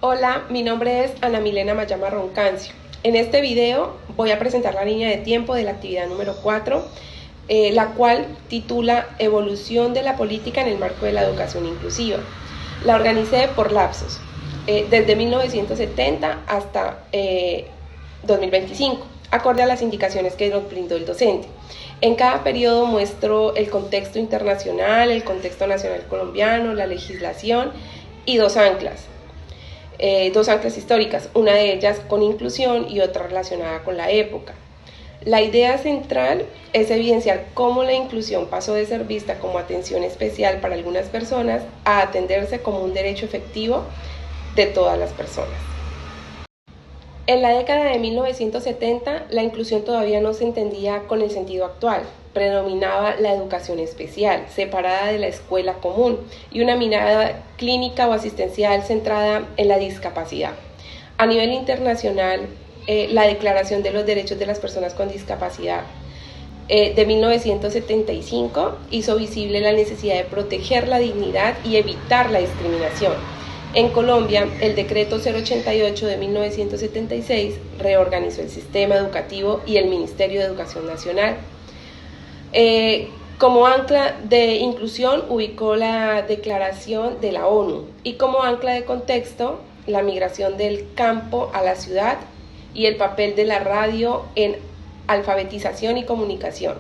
Hola, mi nombre es Ana Milena Mayama Roncancio. En este video voy a presentar la línea de tiempo de la actividad número 4, la cual titula Evolución de la política en el marco de la educación inclusiva. La organicé por lapsos, desde 1970 hasta 2025, acorde a las indicaciones que nos brindó el docente. En cada periodo muestro el contexto internacional, el contexto nacional colombiano, la legislación y dos anclas históricas, una de ellas con inclusión y otra relacionada con la época. La idea central es evidenciar cómo la inclusión pasó de ser vista como atención especial para algunas personas a atenderse como un derecho efectivo de todas las personas. En la década de 1970, la inclusión todavía no se entendía con el sentido actual. Predominaba la educación especial, separada de la escuela común, y una mirada clínica o asistencial centrada en la discapacidad. A nivel internacional, la Declaración de los Derechos de las Personas con Discapacidad de 1975 hizo visible la necesidad de proteger la dignidad y evitar la discriminación. En Colombia, el decreto 088 de 1976 reorganizó el sistema educativo y el Ministerio de Educación Nacional. Como ancla de inclusión ubicó la Declaración de la ONU y como ancla de contexto la migración del campo a la ciudad y el papel de la radio en alfabetización y comunicación.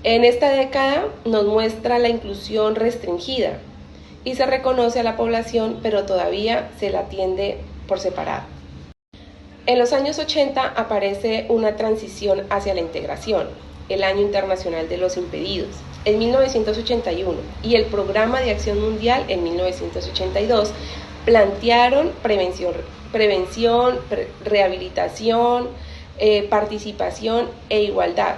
En esta década nos muestra la inclusión restringida y se reconoce a la población, pero todavía se la atiende por separado. En los años 80 aparece una transición hacia la integración, el Año Internacional de los Impedidos, en 1981, y el Programa de Acción Mundial en 1982 plantearon prevención, rehabilitación, participación e igualdad.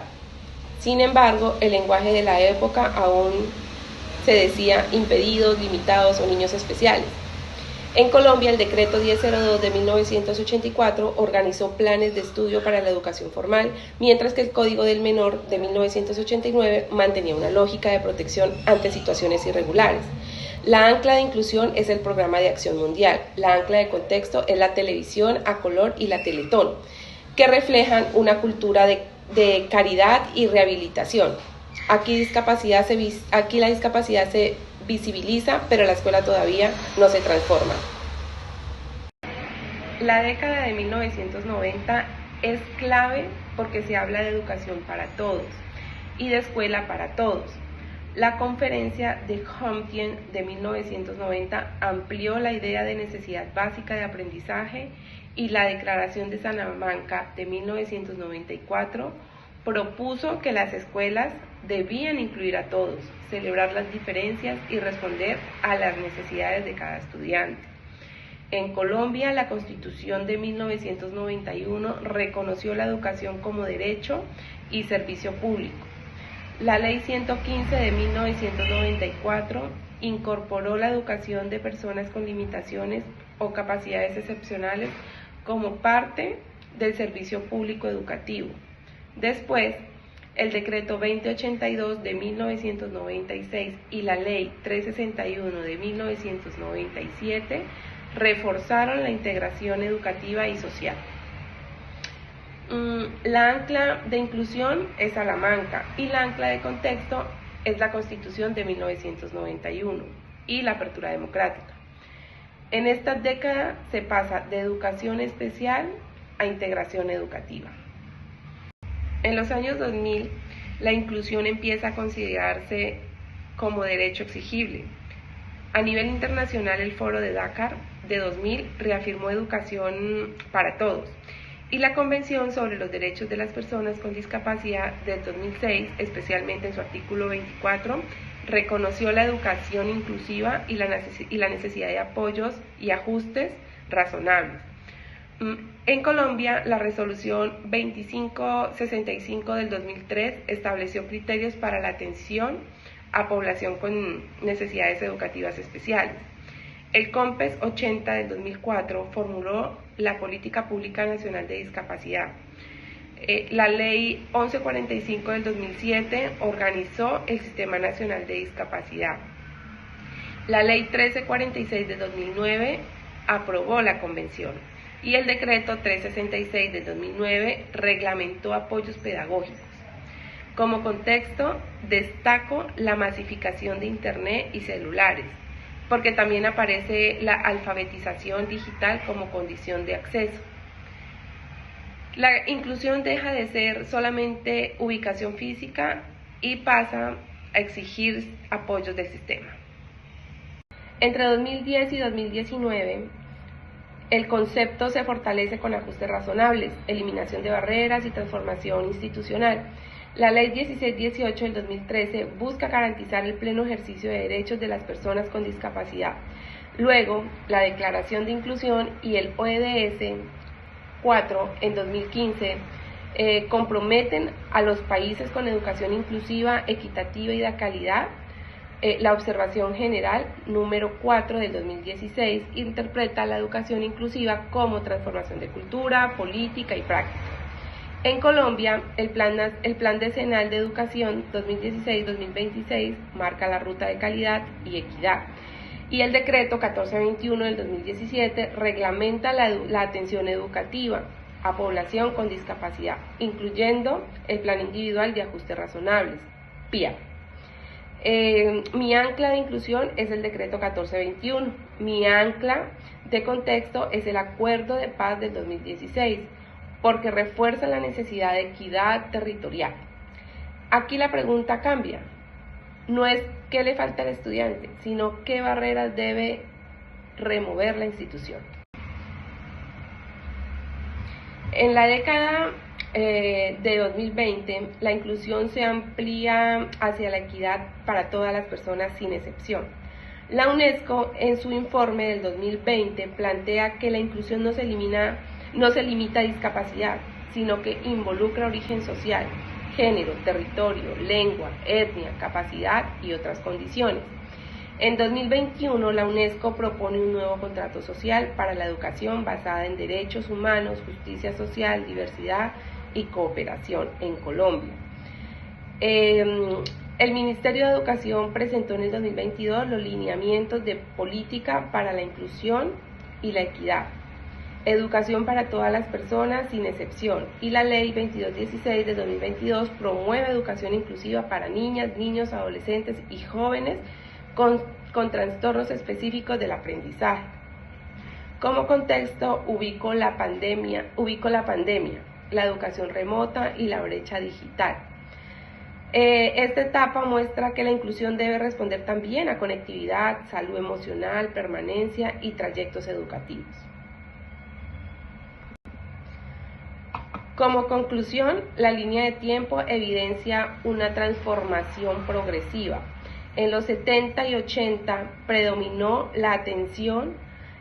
Sin embargo, el lenguaje de la época aún se decía impedidos, limitados o niños especiales. En Colombia, el decreto 1002 de 1984 organizó planes de estudio para la educación formal, mientras que el Código del Menor de 1989 mantenía una lógica de protección ante situaciones irregulares. La ancla de inclusión es el Programa de Acción Mundial. La ancla de contexto es la televisión a color y la Teletón, que reflejan una cultura de caridad y rehabilitación. Aquí la discapacidad se visibiliza, pero la escuela todavía no se transforma. La década de 1990 es clave porque se habla de educación para todos y de escuela para todos. La conferencia de Compiègne de 1990 amplió la idea de necesidad básica de aprendizaje y la Declaración de Salamanca de 1994 propuso que las escuelas debían incluir a todos, celebrar las diferencias y responder a las necesidades de cada estudiante. En Colombia, la Constitución de 1991 reconoció la educación como derecho y servicio público. La Ley 115 de 1994 incorporó la educación de personas con limitaciones o capacidades excepcionales como parte del servicio público educativo. Después, el decreto 2082 de 1996 y la ley 361 de 1997 reforzaron la integración educativa y social. La ancla de inclusión es Salamanca y la ancla de contexto es la Constitución de 1991 y la apertura democrática. En esta década se pasa de educación especial a integración educativa. En los años 2000, la inclusión empieza a considerarse como derecho exigible. A nivel internacional, el Foro de Dakar de 2000 reafirmó educación para todos, y la Convención sobre los Derechos de las Personas con Discapacidad del 2006, especialmente en su artículo 24, reconoció la educación inclusiva y la necesidad de apoyos y ajustes razonables. En Colombia, la resolución 2565 del 2003 estableció criterios para la atención a población con necesidades educativas especiales. El COMPES 80 del 2004 formuló la Política Pública Nacional de Discapacidad. La Ley 1145 del 2007 organizó el Sistema Nacional de Discapacidad. La Ley 1346 de 2009 aprobó la convención y el decreto 366 del 2009 reglamentó apoyos pedagógicos. Como contexto, destaco la masificación de Internet y celulares, porque también aparece la alfabetización digital como condición de acceso. La inclusión deja de ser solamente ubicación física y pasa a exigir apoyos del sistema. Entre 2010 y 2019, el concepto se fortalece con ajustes razonables, eliminación de barreras y transformación institucional. La Ley 1618 del 2013 busca garantizar el pleno ejercicio de derechos de las personas con discapacidad. Luego, la Declaración de Inclusión y el ODS 4 en 2015 comprometen a los países con educación inclusiva, equitativa y de calidad. La observación general número 4 del 2016 interpreta la educación inclusiva como transformación de cultura, política y práctica. En Colombia, el Plan Decenal de Educación 2016-2026 marca la ruta de calidad y equidad. Y el decreto 1421 del 2017 reglamenta la atención educativa a población con discapacidad, incluyendo el Plan Individual de Ajustes Razonables, PIA. Mi ancla de inclusión es el decreto 1421. Mi ancla de contexto es el Acuerdo de Paz del 2016, porque refuerza la necesidad de equidad territorial. Aquí la pregunta cambia. No es qué le falta al estudiante, sino qué barreras debe remover la institución. En la década de 2020, la inclusión se amplía hacia la equidad para todas las personas sin excepción. La UNESCO, en su informe del 2020, plantea que la inclusión no se limita a discapacidad, sino que involucra origen social, género, territorio, lengua, etnia, capacidad y otras condiciones. En 2021, la UNESCO propone un nuevo contrato social para la educación basada en derechos humanos, justicia social, diversidad y cooperación en Colombia. El Ministerio de Educación presentó en el 2022 los lineamientos de política para la inclusión y la equidad, educación para todas las personas sin excepción, y la Ley 2216 de 2022 promueve educación inclusiva para niñas, niños, adolescentes y jóvenes con trastornos específicos del aprendizaje. Como contexto ubico la pandemia, la educación remota y la brecha digital. Esta etapa muestra que la inclusión debe responder también a conectividad, salud emocional, permanencia y trayectos educativos. Como conclusión, la línea de tiempo evidencia una transformación progresiva. En los 70 y 80 predominó la atención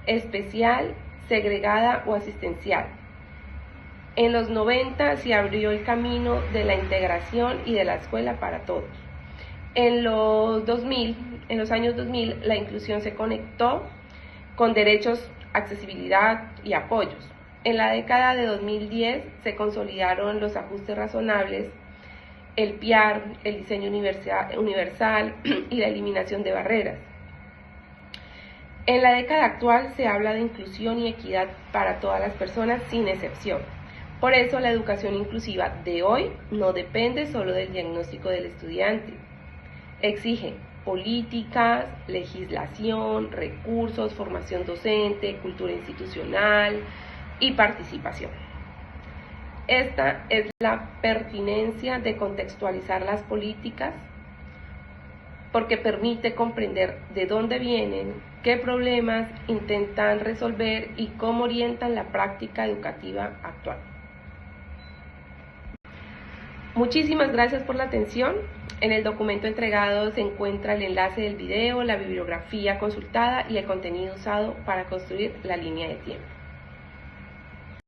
especial, segregada o asistencial. En los 90 se abrió el camino de la integración y de la escuela para todos. En los años 2000, la inclusión se conectó con derechos, accesibilidad y apoyos. En la década de 2010 se consolidaron los ajustes razonables, el PIAR, el diseño universal y la eliminación de barreras. En la década actual se habla de inclusión y equidad para todas las personas sin excepción. Por eso la educación inclusiva de hoy no depende solo del diagnóstico del estudiante. Exige políticas, legislación, recursos, formación docente, cultura institucional y participación. Esta es la pertinencia de contextualizar las políticas, porque permite comprender de dónde vienen, qué problemas intentan resolver y cómo orientan la práctica educativa actual. Muchísimas gracias por la atención. En el documento entregado se encuentra el enlace del video, la bibliografía consultada y el contenido usado para construir la línea de tiempo.